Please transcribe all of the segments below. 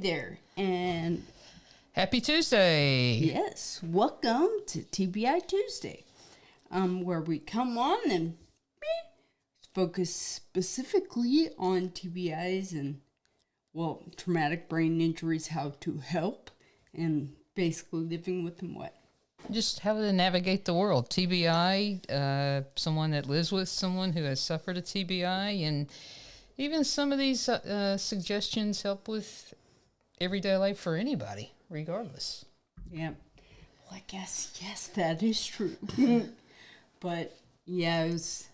there, and Happy Tuesday. yes, welcome to TBI Tuesday, where we come on and focus specifically on TBIs and, well, traumatic brain injuries, how to help, and basically living with them what? Just how to navigate the world. TBI, someone that lives with someone who has suffered a TBI, and even some of these suggestions help with everyday life for anybody, regardless. Yeah. Well, I guess, yes, that is true. But, yeah, it was,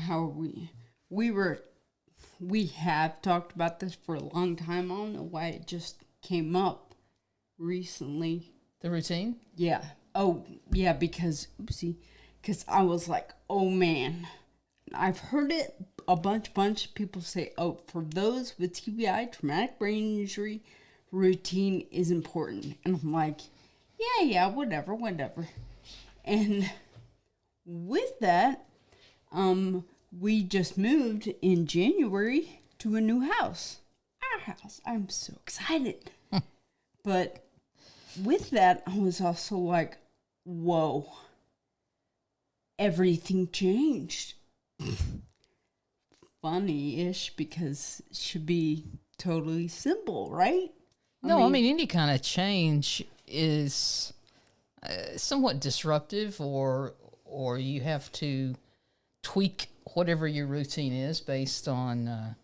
how are we? We have talked about this for a long time. I don't know why it just came up recently. The routine? Yeah. Oh, yeah, because I was like, oh, man. I've heard it a bunch of people say, oh, for those with TBI, traumatic brain injury, routine is important. And I'm like, yeah, whatever. And with that, we just moved in January to a new house. Our house. I'm so excited. But with that, I was also like, whoa, everything changed. Funny-ish, because it should be totally simple, right? I mean any kind of change is somewhat disruptive, or you have to tweak whatever your routine is based on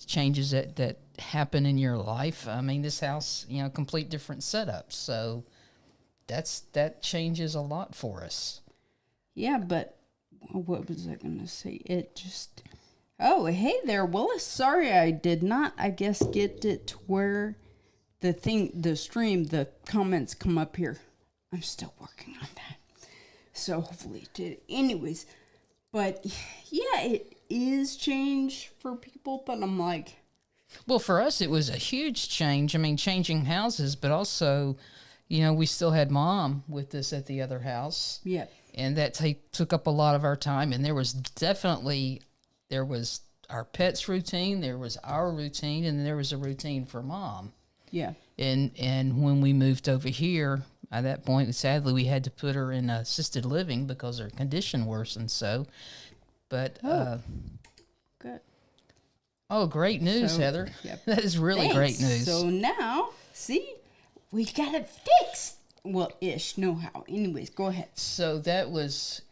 changes that happen in your life. I mean, this house, complete different setup, so that changes a lot for us. Yeah, but what was I going to say? Oh, hey there, Willis. Sorry I did not, I guess, get it to where the comments come up here. I'm still working on that. So hopefully it did. Anyways, but yeah, it is change for people, but I'm like... Well, for us, it was a huge change. I mean, changing houses, but also, we still had Mom with us at the other house. Yeah. And that took up a lot of our time. And there was our pet's routine, there was our routine, and there was a routine for Mom. Yeah. And when we moved over here, at that point, sadly, we had to put her in assisted living because her condition worsened. But good. Oh, great news, Heather. Yep. That is really great news. So now, see, we got it fixed. Well, ish, know how. Anyways, go ahead. So that was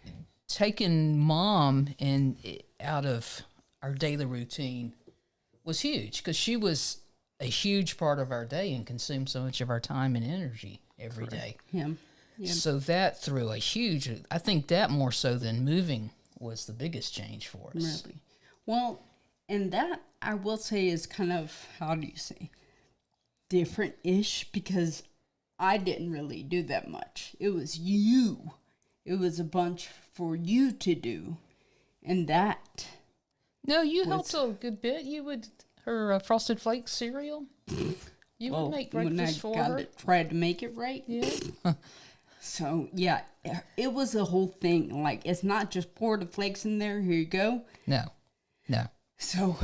taking Mom out of our daily routine was huge, because she was a huge part of our day and consumed so much of our time and energy every day. Yeah. So that threw a huge, I think that more so than moving was the biggest change for us. Really? Well, and that I will say is kind of, how do you say, different-ish, because I didn't really do that much. It was you. It was a bunch for you to do. And that... No, you helped a good bit. You would, her Frosted Flakes cereal, you would make breakfast for her. Tried to make it right. Yeah. So, yeah, it was a whole thing. Like, it's not just pour the flakes in there, here you go. No. So,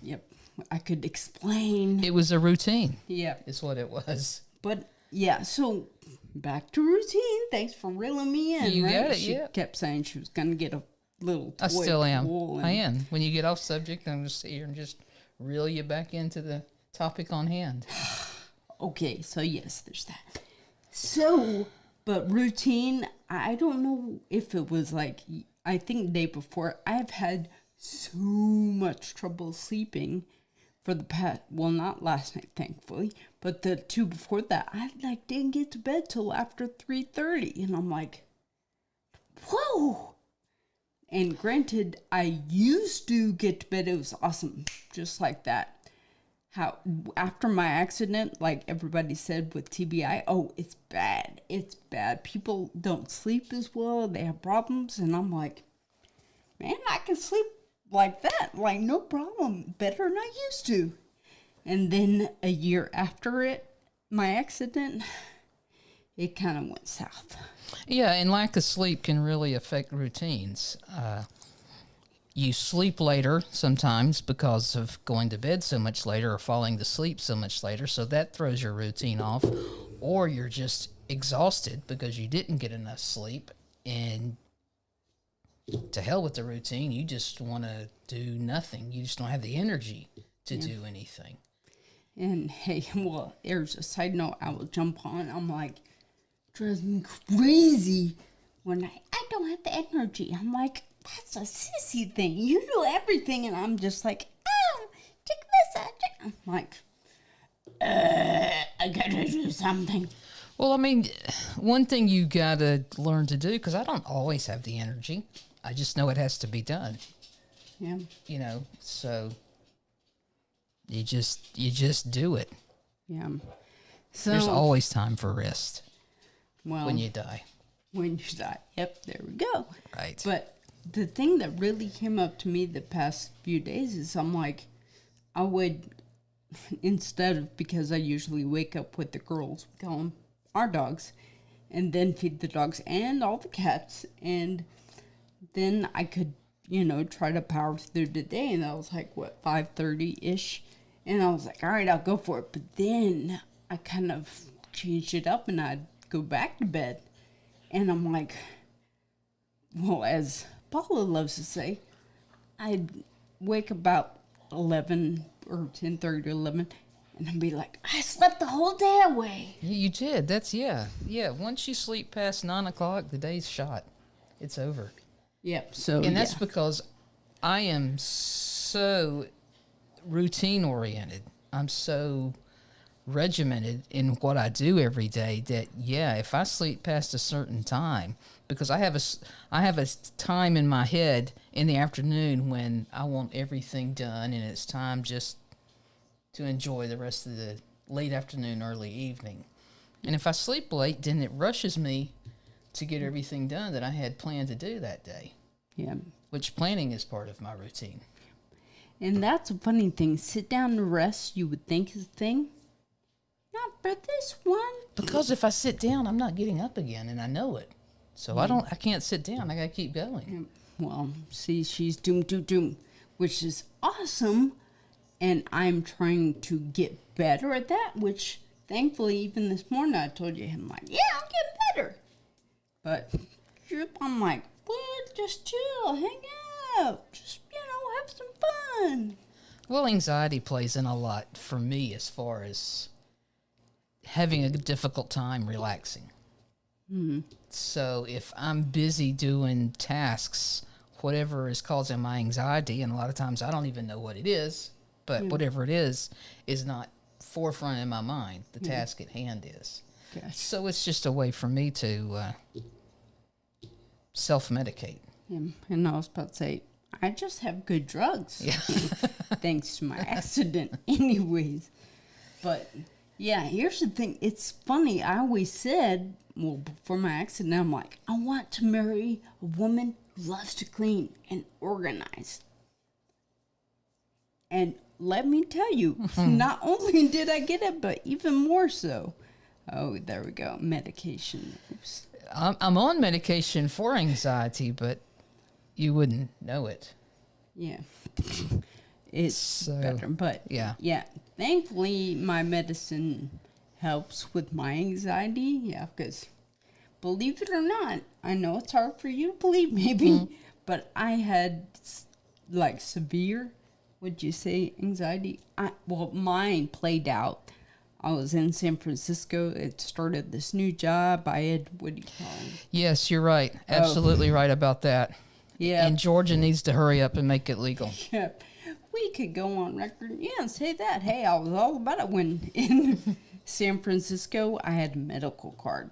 yep, I could explain. It was a routine. Yeah. Is what it was. But, yeah, so back to routine. Thanks for reeling me in. You got it, She yeah. kept saying she was going to get a little toy. I still am. And... I am. When you get off subject, I'm just here and just reel you back into the topic on hand. Okay, so yes, there's that. So, but routine, I don't know if it was like, I think the day before, I've had so much trouble sleeping for the past, well, not last night, thankfully, but the two before that, I didn't get to bed till after 3:30, and I'm like, whoa. And granted, I used to get to bed, it was awesome, just like that. How, after my accident, like everybody said with TBI, oh, it's bad. People don't sleep as well, they have problems, and I'm like, man, I can sleep like that, like no problem, better than I used to. And then a year after my accident, it kind of went south. Yeah, and lack of sleep can really affect routines. you sleep later sometimes because of going to bed so much later or falling to sleep so much later, so that throws your routine off, or you're just exhausted because you didn't get enough sleep, and to hell with the routine, you just want to do nothing. You just don't have the energy to do anything. And hey, well, there's a side note I will jump on. I'm like, drives me crazy when I don't have the energy. I'm like, that's a sissy thing. You do everything, and I'm just like, oh, check this out. I'm like, I gotta do something. Well, I mean, one thing you gotta learn to do, because I don't always have the energy. I just know it has to be done. Yeah. You know, so you just do it. Yeah. So There's always time for rest well, when you die. When you die. Yep, there we go. Right. But the thing that really came up to me the past few days is I'm like, I would, instead of, because I usually wake up with the girls, we call them our dogs, and then feed the dogs and all the cats, and then I could, try to power through the day, and that was like, 5:30-ish, and I was like, all right, I'll go for it, but then I kind of changed it up, and I'd go back to bed, and I'm like, well, as Paula loves to say, I'd wake about 11 or 10:30 to 11, and I'd be like, I slept the whole day away. You did. That's, yeah. Once you sleep past 9 o'clock, the day's shot. It's over. Yep. So, And that's because I am so routine oriented. I'm so regimented in what I do every day that, if I sleep past a certain time, because I have a time in my head in the afternoon when I want everything done, and it's time just to enjoy the rest of the late afternoon, early evening. And if I sleep late, then it rushes me to get everything done that I had planned to do that day. Yeah. Which planning is part of my routine. And that's a funny thing. Sit down and rest, you would think is a thing. Not for this one. Because if I sit down, I'm not getting up again, and I know it. So I can't sit down. I got to keep going. Well, see, she's doom, which is awesome. And I'm trying to get better at that, which thankfully, even this morning, I told you, I'm like, yeah, I'm getting better. But I'm like, what? Just chill, hang out, just, have some fun. Well, anxiety plays in a lot for me as far as having a difficult time relaxing. Mm-hmm. So if I'm busy doing tasks, whatever is causing my anxiety, and a lot of times I don't even know what it is, but whatever it is not forefront in my mind. The task at hand is. Gosh. So it's just a way for me to self-medicate. And I was about to say, I just have good drugs. Yeah. Thanks to my accident anyways. But, here's the thing. It's funny. I always said, before my accident, I'm like, I want to marry a woman who loves to clean and organize. And let me tell you, not only did I get it, but even more so. Oh, there we go. Medication. Oops. I'm on medication for anxiety, but you wouldn't know it. Yeah. It's better. But, yeah. Thankfully, my medicine helps with my anxiety. Yeah, because believe it or not, I know it's hard for you to believe, maybe, but I had, severe, would you say, anxiety? Mine played out. I was in San Francisco. It started this new job. I had, what do you call it? Yes, you're right. Absolutely right about that. Yeah. And Georgia needs to hurry up and make it legal. Yeah. We could go on record, and say that. Hey, I was all about it when in San Francisco I had a medical card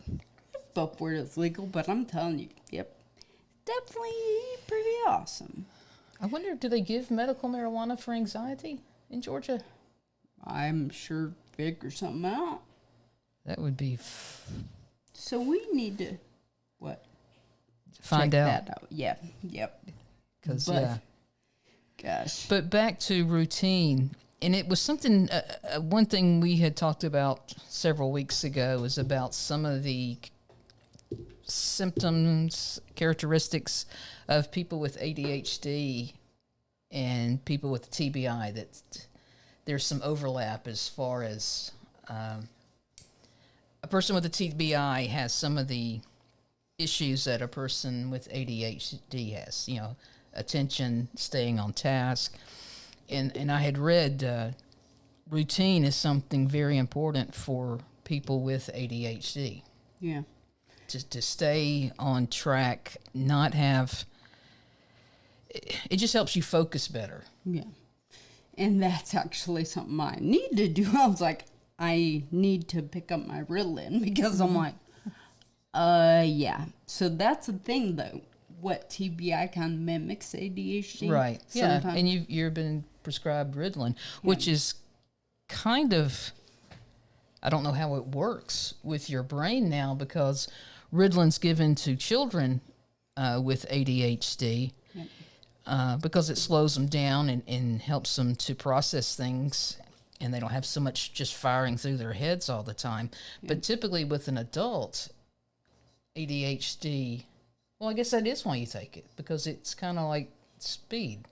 before it was legal, but I'm telling you, definitely pretty awesome. I wonder, do they give medical marijuana for anxiety in Georgia? I'm sure figure something out. That would be... So we need to, Find check out. that out. Yeah, yep. Because, Gosh. But back to routine, and it was something, one thing we had talked about several weeks ago was about some of the symptoms, characteristics of people with ADHD and people with TBI, that there's some overlap as far as a person with a TBI has some of the issues that a person with ADHD has, attention, staying on task. And I had read routine is something very important for people with ADHD. Yeah. To stay on track, not have, it just helps you focus better. Yeah. And that's actually something I need to do. I was like, I need to pick up my Ritalin because I'm like, yeah. So that's the thing, though. What TBI kind of mimics ADHD. Right. Sometimes. Yeah. And you've been prescribed Ritalin, which is kind of, I don't know how it works with your brain now, because Ritalin's given to children with ADHD. Because it slows them down and helps them to process things, and they don't have so much just firing through their heads all the time. But typically with an adult, ADHD, well, I guess that is why you take it, because it's kind of like speed.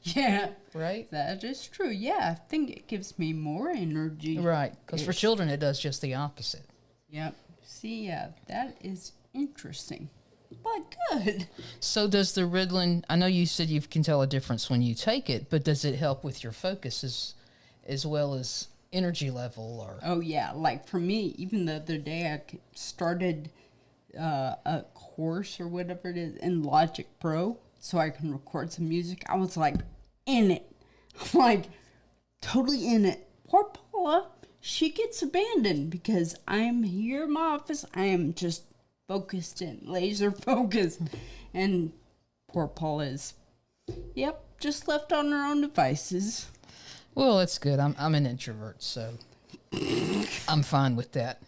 Yeah. Right? That is true. Yeah, I think it gives me more energy. Right, because for children it does just the opposite. Yep. See, yeah, that is interesting. But good. So does the Ritalin, I know you said you can tell a difference when you take it, but does it help with your focus as well as energy level? Or Oh, yeah. Like for me, even the other day, I started a course or whatever it is in Logic Pro so I can record some music. I was like in it. I'm like totally in it. Poor Paula, she gets abandoned because I'm here in my office. I am just focused in, laser focused. And poor Paula is, yep, just left on her own devices. Well, that's good. I'm an introvert, so I'm fine with that.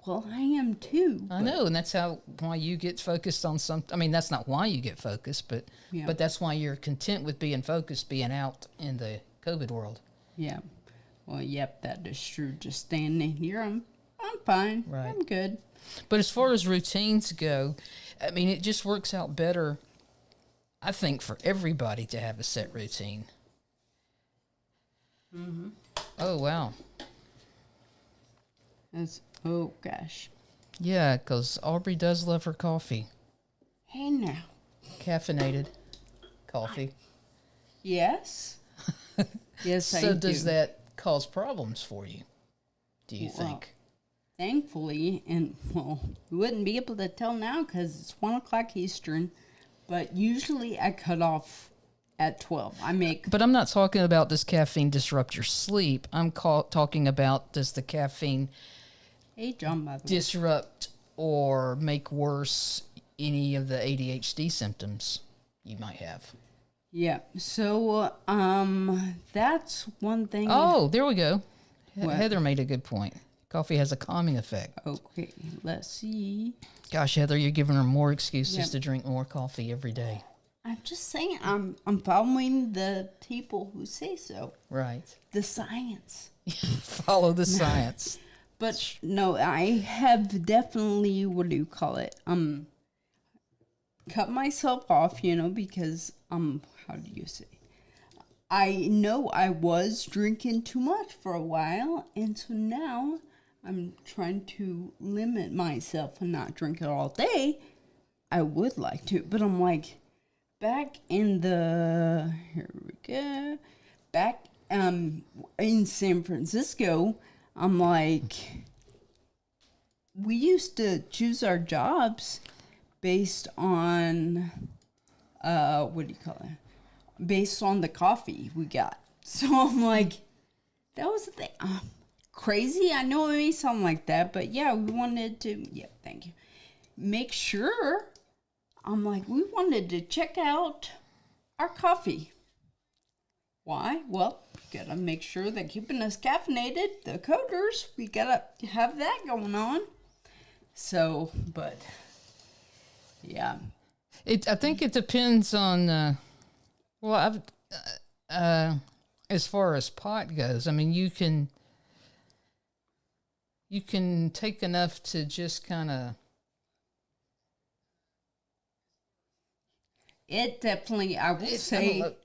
Well, I am too. I know, and that's why you get focused on something. I mean, that's not why you get focused, but that's why you're content with being focused, being out in the COVID world. Yeah. Well, yep, that is true. Just standing here, I'm fine. Right. I'm good. But as far as routines go, I mean, it just works out better, I think, for everybody to have a set routine. Mm-hmm. Oh, wow. Oh, gosh. Yeah, because Aubrey does love her coffee. Hey, now. Caffeinated coffee. Yes. Yes, I do. So does that cause problems for you, do you think? Thankfully, and well, we wouldn't be able to tell now because it's 1 o'clock Eastern, but usually I cut off at 12. But I'm not talking about does caffeine disrupt your sleep. I'm talking about does the caffeine Hey, John, by the way. disrupt or make worse any of the ADHD symptoms you might have. Yeah. So, that's one thing. Oh, there we go. What? Heather made a good point. Coffee has a calming effect. Okay, let's see. Gosh, Heather, you're giving her more excuses to drink more coffee every day. I'm just saying, I'm following the people who say so. Right. The science. Follow the science. But no, I have definitely, what do you call it? Cut myself off, because how do you say? I know I was drinking too much for a while, and so now I'm trying to limit myself and not drink it all day. I would like to, but I'm like, back in here we go, back in San Francisco, I'm like, we used to choose our jobs based on, what do you call it? Based on the coffee we got. So I'm like, that was the thing. Crazy. I know it may sound like that, but yeah, we wanted to, thank you. Make sure, I'm like, we wanted to check out our coffee. Why? Well, gotta make sure they're keeping us caffeinated. The coders, we gotta have that going on. So, but, yeah. I think it depends on, as far as pot goes, I mean, you can take enough to just kind of. It definitely, I will say.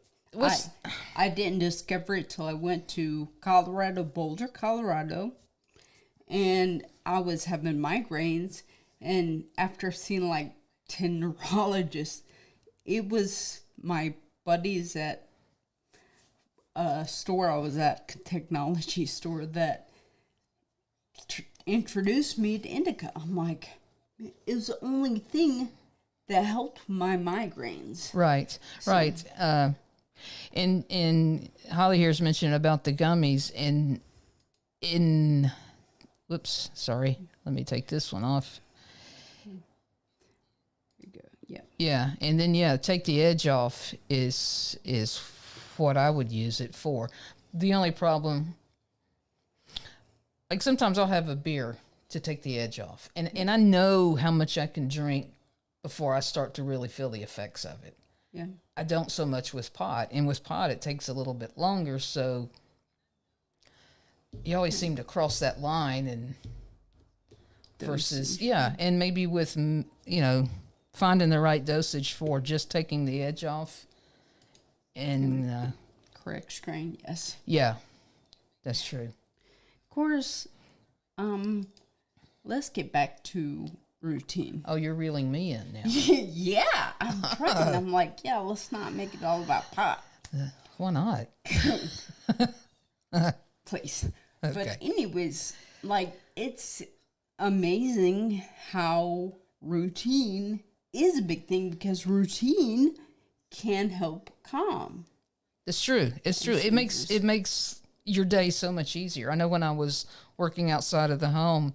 I didn't discover it till I went to Boulder, Colorado, and I was having migraines. And after seeing like 10 neurologists, it was my buddies at a store I was at, technology store, that introduced me to indica. I'm like, it was the only thing that helped my migraines. Right, so. Right. And Holly here's mentioned about the gummies, whoops, sorry, let me take this one off. Yeah, and then take the edge off is what I would use it for. The only problem, like sometimes I'll have a beer to take the edge off, and I know how much I can drink before I start to really feel the effects of it. Yeah, I don't so much with pot, and with pot it takes a little bit longer, so you always seem to cross that line, and versus and maybe with finding the right dosage for just taking the edge off. And correct strain, yes. Yeah, that's true. Of course, let's get back to routine. Oh, you're reeling me in now. Yeah, I'm trying. I'm like, let's not make it all about pot. Why not? Please. Okay. But anyways, like, it's amazing how routine is a big thing, because routine can help calm. It's true. It's true. It makes your day so much easier. I know when I was working outside of the home,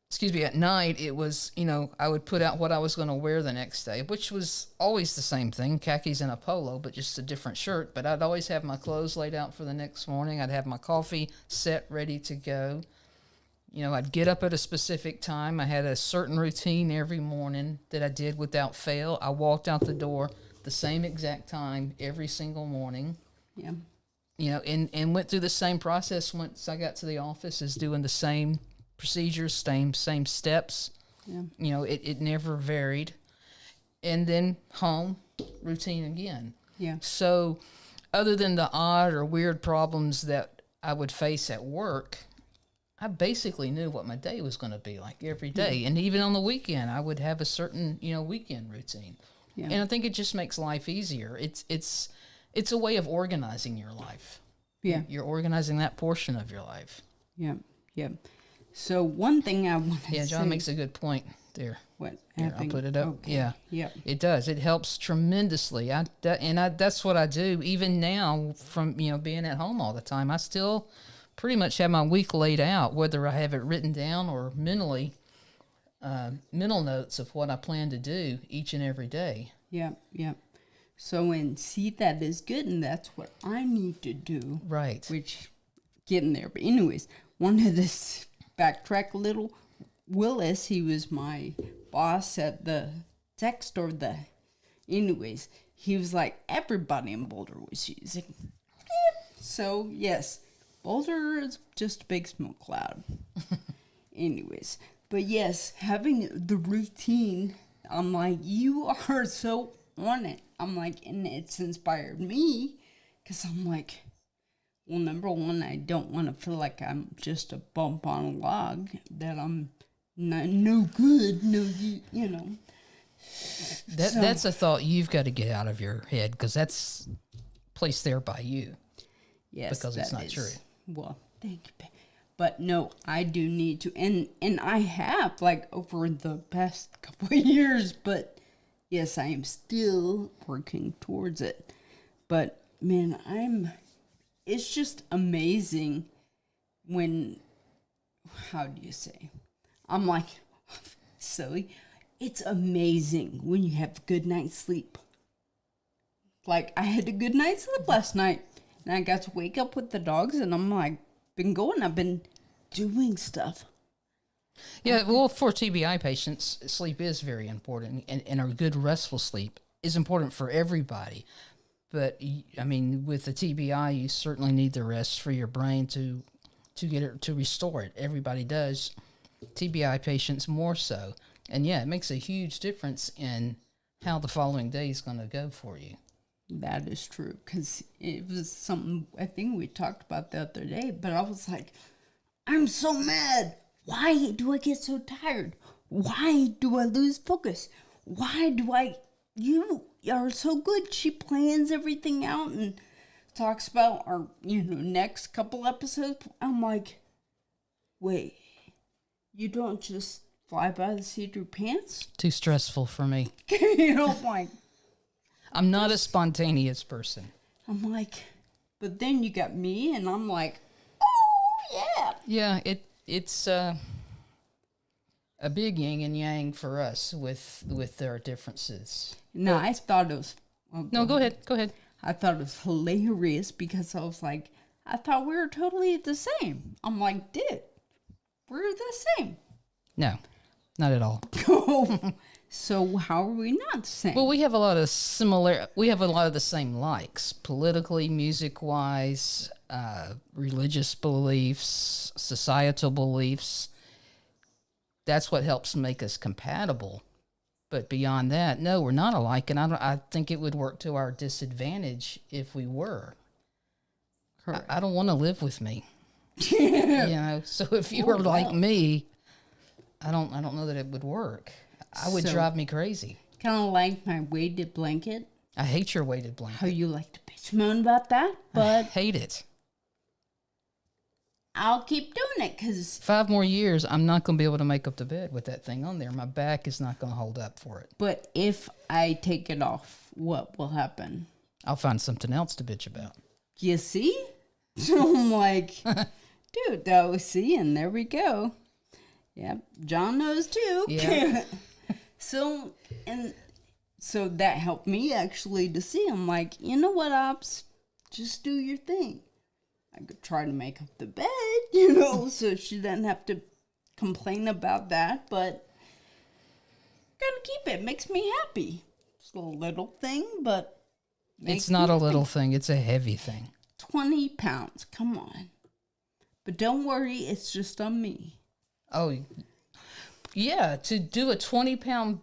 at night, it was, I would put out what I was going to wear the next day, which was always the same thing, khakis and a polo, but just a different shirt. But I'd always have my clothes laid out for the next morning. I'd have my coffee set, ready to go. I'd get up at a specific time. I had a certain routine every morning that I did without fail. I walked out the door the same exact time every single morning. Yeah. And went through the same process once I got to the office, as doing the same procedures, same steps. Yeah. It never varied. And then home, routine again. Yeah. So other than the odd or weird problems that I would face at work, I basically knew what my day was going to be like every day. And even on the weekend, I would have a certain, weekend routine. Yeah. And I think it just makes life easier. It's a way of organizing your life. Yeah. You're organizing that portion of your life. Yeah. Yeah. So one thing I want to say. Yeah, John makes a good point there. What? Here, I'll put it up. Okay. Yeah. Yep. It does. It helps tremendously. That's what I do. Even now, from being at home all the time, I still pretty much have my week laid out, whether I have it written down or mental notes of what I plan to do each and every day. Yeah, yeah. So, and see, that is good, and that's what I need to do. Right. Which, getting there. But anyways, wanted to backtrack a little. Willis, he was my boss at the tech store. Anyways, he was like, everybody in Boulder was using it. So, yes. Boulder is just a big smoke cloud. Anyways, but yes, having the routine, I'm like, you are so on it. I'm like, and it's inspired me, because I'm like, well, number one, I don't want to feel like I'm just a bump on a log, that I'm no good, That's a thought you've got to get out of your head, because that's placed there by you. Yes, because it's not true. Well, thank you. But no, I do need to, and I have, like, over the past couple of years, but yes, I am still working towards it. But man, it's just amazing when, how do you say? I'm like, silly. It's amazing when you have a good night's sleep. Like, I had a good night's sleep last night. And I got to wake up with the dogs, and I'm like, I've been doing stuff. Yeah, well, for TBI patients, sleep is very important, and a good restful sleep is important for everybody. But, I mean, with the TBI, you certainly need the rest for your brain to get it, to restore it. Everybody does. TBI patients more so. And yeah, it makes a huge difference in how the following day is going to go for you. That is true, because it was something I think we talked about the other day, but I was like, I'm so mad. Why do I get so tired? Why do I lose focus? Why do I... You are so good. She plans everything out and talks about our, next couple episodes. I'm like, wait, you don't just fly by the seat of your pants? Too stressful for me. I'm like... I'm not a spontaneous person. I'm like, but then you got me, and I'm like, oh, yeah. Yeah, it's a big yin and yang for us with our differences. No, I thought it was... No, go ahead. Go ahead. I thought it was hilarious because I was like, I thought we were totally the same. I'm like, dude, we're the same. No, not at all. So how are we not the same? Well, we have a lot of we have a lot of the same likes, politically, music-wise, religious beliefs, societal beliefs. That's what helps make us compatible. But beyond that, no, we're not alike, and I think it would work to our disadvantage if we were. I don't want to live with me. So if you were like me, I don't know that it would work. I would drive me crazy. Kind of like my weighted blanket. I hate your weighted blanket. How you like to bitch moan about that, but I hate it. I'll keep doing it because 5 more years, I'm not going to be able to make up the bed with that thing on there. My back is not going to hold up for it. But if I take it off, what will happen? I'll find something else to bitch about. You see? So I'm like, dude, though, see, and there we go. Yep, John knows too. Yeah. So that helped me actually to see. I'm like, you know what, Ops? Just do your thing. I could try to make up the bed, so she doesn't have to complain about that, but gotta keep it. Makes me happy. It's a little thing, but it's not a little thing. It's a heavy thing. 20 pounds. Come on. But don't worry, it's just on me. Oh, yeah. To do a 20-pound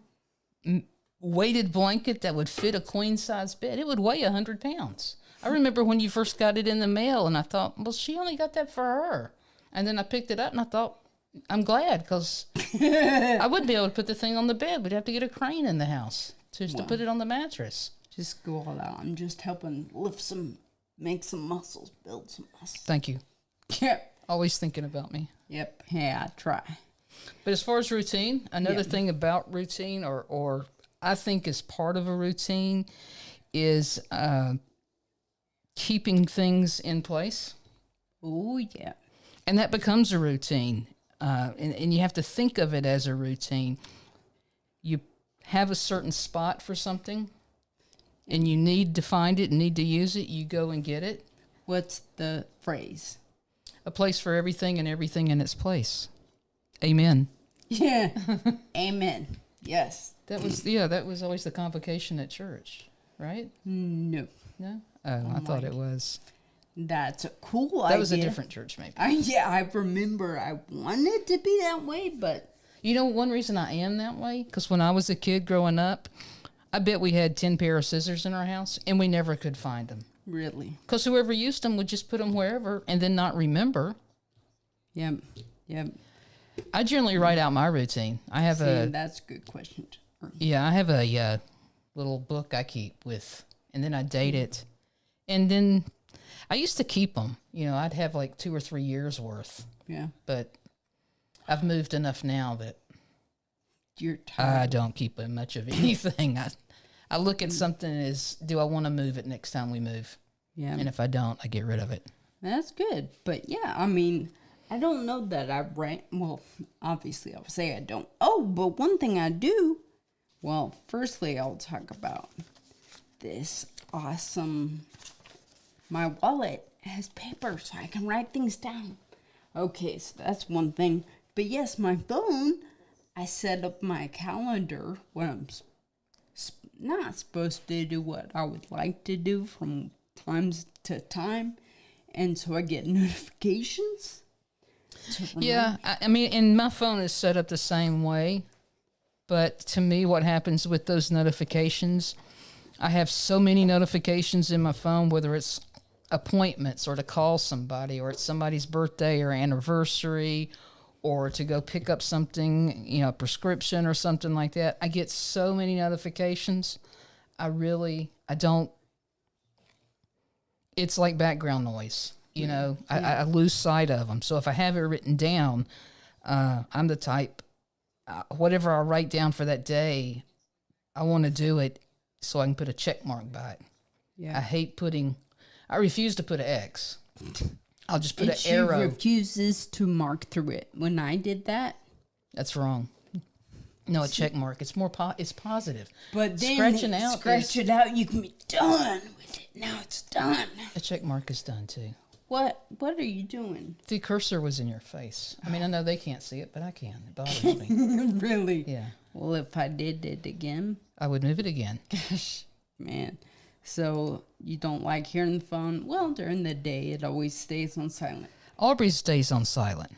weighted blanket that would fit a queen-size bed, it would weigh 100 pounds. I remember when you first got it in the mail, and I thought, well, she only got that for her. And then I picked it up, and I thought, I'm glad, because I wouldn't be able to put the thing on the bed. We'd have to get a crane in the house to put it on the mattress. Just go all out. I'm just helping make some muscles, build some muscles. Thank you. Yep. Always thinking about me. Yep. Yeah, I try. But as far as routine, another thing about routine, or I think is part of a routine, is keeping things in place. Oh, yeah. And that becomes a routine. And you have to think of it as a routine. You have a certain spot for something, and you need to find it, need to use it. You go and get it. What's the phrase? A place for everything and everything in its place. Amen. Yeah. Amen. Yes. That was always the convocation at church, right? No. No? Oh, I thought it was. That's a cool idea. That was a different church, maybe. I remember I wanted to be that way, but... You know, one reason I am that way, because when I was a kid growing up, I bet we had 10 pair of scissors in our house, and we never could find them. Really? Because whoever used them would just put them wherever and then not remember. Yep. I generally write out my routine. I have that's a good question. Yeah, I have a little book I keep with, and then I date it. And then I used to keep them. I'd have like 2 or 3 years worth. Yeah. But I've moved enough now that you're tired. I don't keep much of anything. I look at something as, do I want to move it next time we move? Yeah. And if I don't, I get rid of it. That's good. But yeah, I mean, I don't know that I well, obviously I'll say I don't. Oh, but one thing I do. Well, firstly, I'll talk about this awesome, my wallet has paper so I can write things down. Okay, so that's one thing. But yes, my phone, I set up my calendar when I'm not supposed to do what I would like to do from times to time. And so I get notifications. Yeah, I mean, and my phone is set up the same way. But to me, what happens with those notifications I have so many notifications in my phone, whether it's appointments or to call somebody or it's somebody's birthday or anniversary or to go pick up something, a prescription or something like that. I get so many notifications. I don't, it's like background noise, I lose sight of them. So if I have it written down, I'm the type, whatever I write down for that day, I want to do it so I can put a check mark by it. Yeah. I refuse to put an X. I'll just put and an she arrow. refuses to mark through it. When I did that, That's wrong. No, a check mark. It's more it's positive. But then scratch it out, you can be done with it. Now it's done. A check mark is done too. What are you doing? The cursor was in your face. I mean, I know they can't see it, but I can. It bothers me. Really? Yeah. Well, if I did it again, I would move it again. gosh, man. So you don't like hearing the phone? Well, during the day, it always stays on silent. Aubrey stays on silent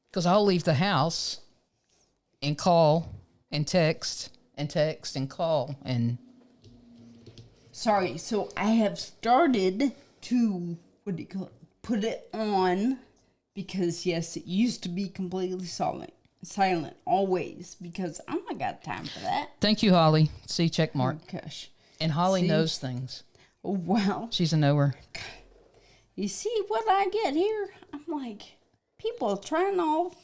because I'll leave the house and call and text and call and. Sorry, so I have started to, put it on because, yes, it used to be completely silent always because I don't got time for that. Thank you, Holly. See, check mark. Oh, gosh. And Holly See? knows things. Oh, wow. She's a knower. You see what I get here? I'm like, people are trying all.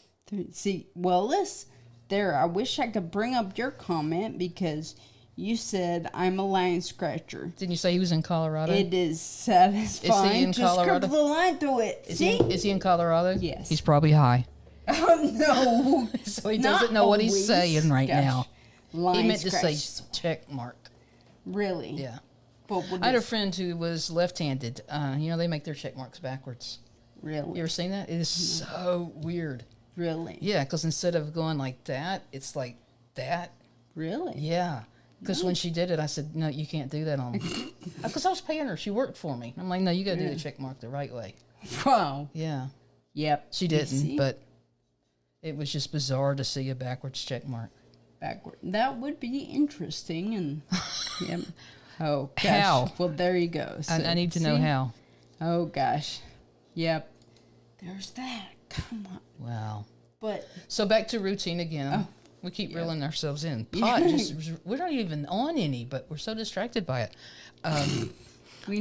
See, Willis, I wish I could bring up your comment because you said I'm a line scratcher. Didn't you say he was in Colorado? It is satisfying. Is he in Just Colorado? scribble the line through it. Is See? he in Colorado? Yes. He's probably high. Oh, no. So he doesn't know what he's always. saying right Gosh. now. Line He meant to scratch. say check mark. Really? Yeah. But what I had a is- friend who was left-handed. They make their check marks backwards. Really? You ever seen that? It is so weird. Really? Yeah, because instead of going like that, it's like that. Really? Yeah. Because when she did it, I said, no, you can't do that on because I was paying her. She worked for me. I'm like, no, you got to do the check mark the right way. Wow. Yeah. Yep. She You didn't, see? but it was just bizarre to see a backwards check mark. Backward. That would be interesting. And yep. Oh gosh. How? Well, there you go. So, I need to know see? how. Oh gosh. Yep. There's that. Come on. Wow. But So back to routine again. Oh, We keep reeling ourselves in. Pot, we're not even on any, but we're so distracted by it.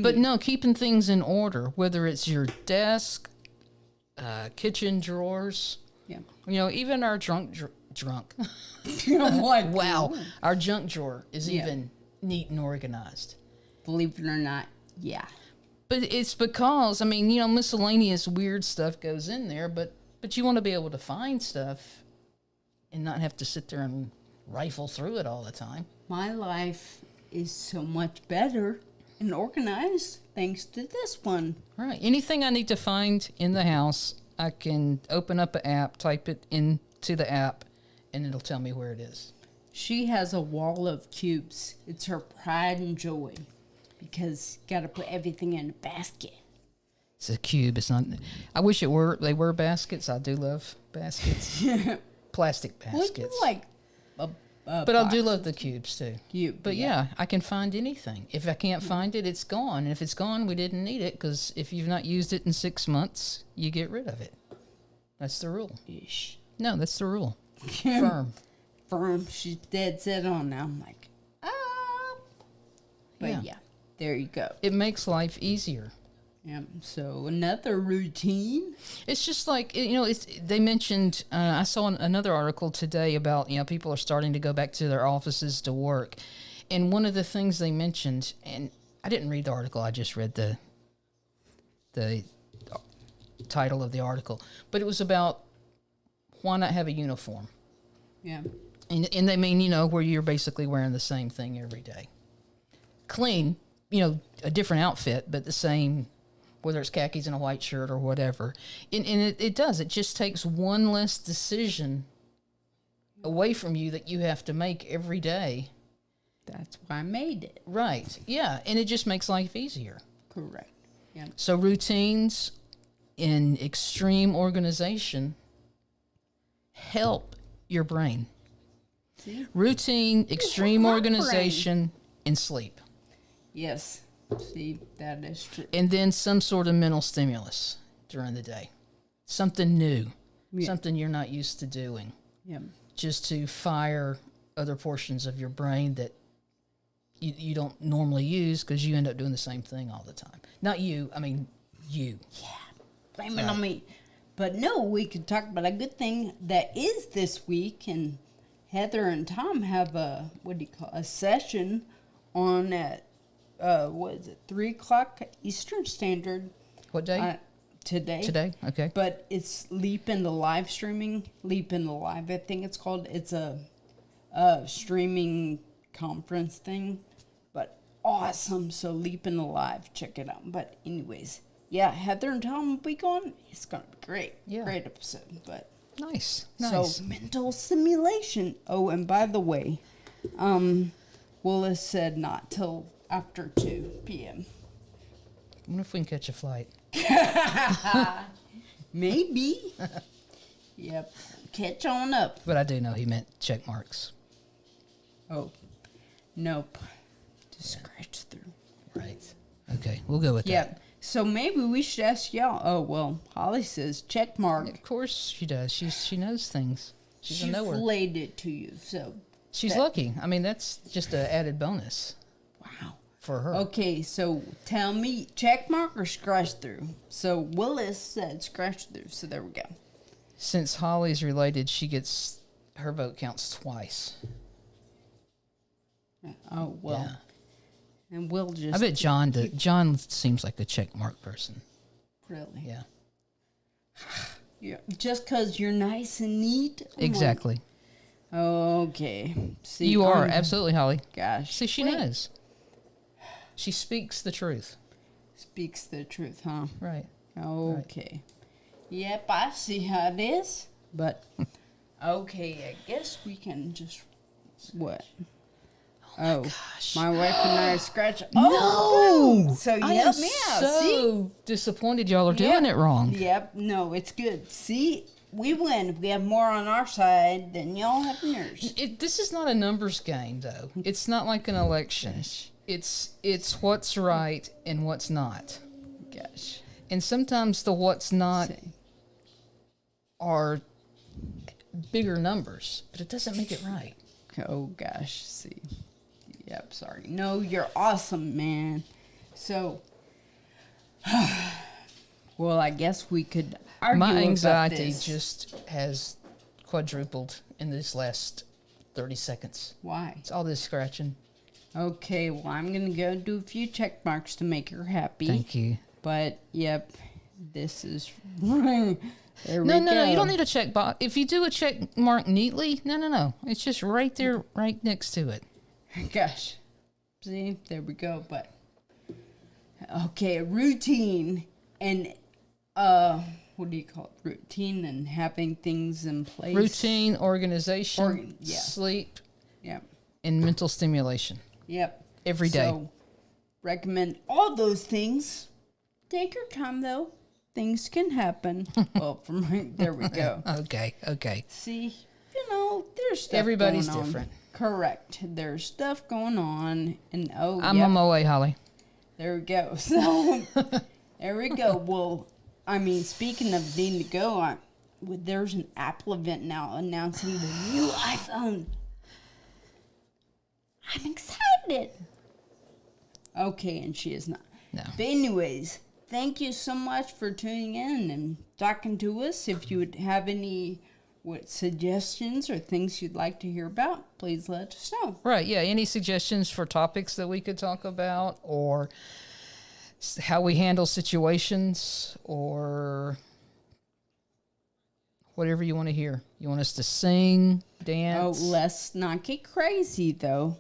But no, keeping things in order, whether it's your desk, kitchen drawers, yeah. Even our drunk. I'm like, Wow, our junk drawer is even neat and organized. believe it or not, yeah. But it's because miscellaneous weird stuff goes in there, but you want to be able to find stuff and not have to sit there and rifle through it all the time. My life is so much better and organized thanks to this one. Right. Anything I need to find in the house, I can open up an app, type it into the app, and it'll tell me where it is. She has a wall of cubes. It's her pride and joy because you got to put everything in a basket. It's a cube. It's not. I wish they were baskets. I do love baskets. Plastic Well, baskets. you like a But I box do love the cubes too. cube. But yeah, I can find anything. If I can't find it, it's gone. And if it's gone, we didn't need it because if you've not used it in 6 months, you get rid of it. That's the rule. Ish. No, that's the rule. Firm. Firm. She's dead set on now. I'm like, ah. But yeah, there you go. It makes life easier. Yeah. So another routine. It's just like, they mentioned, I saw another article today about, people are starting to go back to their offices to work. And one of the things they mentioned, and I didn't read the article, I just read the title of the article, but it was about why not have a uniform? Yeah. And they mean, where you're basically wearing the same thing every day. Clean, a different outfit, but the same, whether it's khakis and a white shirt or whatever. And it does. It just takes one less decision away from you that you have to make every day. That's why I made it. Right. Yeah. And it just makes life easier. Correct. Yeah. So routines in extreme organization help your brain. See? Routine, extreme my organization and sleep. Yes. See, that is true. And then some sort of mental stimulus during the day. Something new. Yeah. Something you're not used to doing. Yeah. Just to fire other portions of your brain that you don't normally use because you end up doing the same thing all the time. Not you, I mean you. Yeah. Blame it on me. But no, we could talk about a good thing that is this week, and Heather and Tom have a session on at, 3 o'clock Eastern Standard. What day? Today. Today, okay. But it's Leap in the Live streaming. Leap in the Live, I think it's called. It's a streaming conference thing. But awesome. So Leap in the Live. Check it out. But anyways, yeah, Heather and Tom will be gone. It's going to be great. Yeah. Great episode. But Nice. so mental simulation. Oh, and by the way, Willis said not till after 2 p.m. I wonder if we can catch a flight. Maybe. Yep. Catch on up. But I do know he meant check marks. Oh, nope. Just scratch through. Right. Okay, we'll go with that. Yep. So maybe we should ask y'all. Oh, well, Holly says check mark. Of course she does. She knows things. She's a She knower. relayed it to you. So, She's lucky. I mean, that's just an added bonus wow. for her. Okay, so tell me, check mark or scratch through? So Willis said scratch through. So there we go. Since Holly's related, she gets her vote counts twice. Oh, well. Yeah. And we'll just. I bet John seems like a check mark person. Really? Yeah. Yeah. Just because you're nice and neat? Exactly. Okay. See, You are absolutely, Holly. Gosh. See, she knows. She speaks the truth. Speaks the truth, huh? Right. Okay. Yep, I see how it is. But, okay, I guess we can just, what? Oh, gosh. my wife and I are scratching. Oh, No! so you I help am me out. so See? disappointed y'all are doing it wrong. Yep, no, it's good. See, we win. We have more on our side than y'all have on yours. This is not a numbers game, though. It's not like an election. It's what's right and what's not. Gosh. And sometimes the what's not are bigger numbers, but it doesn't make it right. Oh, gosh. See. Yep, sorry. No, you're awesome, man. So, well, I guess we could argue My about anxiety this. just has quadrupled in this last 30 seconds. Why? It's all this scratching. Okay, well, I'm going to go do a few check marks to make her happy. Thank you. But, yep, this is... there we No, go. you don't need a check box. If you do a check mark neatly, no. It's just right there, right next to it. Gosh. See, there we go. But, okay, routine and, what do you call it? Routine and having things in place. Routine, organization, Yeah. sleep, Yep. and mental stimulation. Yep. Every day. So, recommend all those things. Take your time, though. Things can happen. Well, there we go. Okay. See, there's stuff Everybody's going on. different. Correct. There's stuff going on, and I'm yep, on my way, Holly. there we go. So, there we go. Well, I mean, speaking of needing to go, there's an Apple event now announcing the new iPhone. I'm excited. Okay, and she is not. No. But anyways, thank you so much for tuning in and talking to us. If you would have any suggestions or things you'd like to hear about, please let us know. Right, yeah. Any suggestions for topics that we could talk about, or how we handle situations, or whatever you want to hear. You want us to sing, dance? Oh, let's not get crazy, though.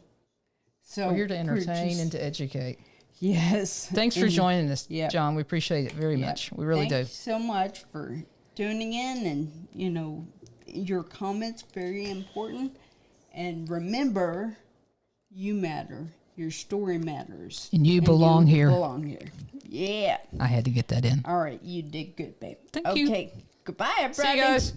So We're here to entertain just- and to educate. Yes. Thanks for And- joining us, Yep. John. We appreciate it very Yep. much. We really Thank do. you so much for tuning in, and your comments very important. And remember, you matter. Your story matters. And you belong here. Belong here. Yeah. I had to get that in. All right, you did good, babe. Thank you. Okay. Goodbye, everybody. See you guys.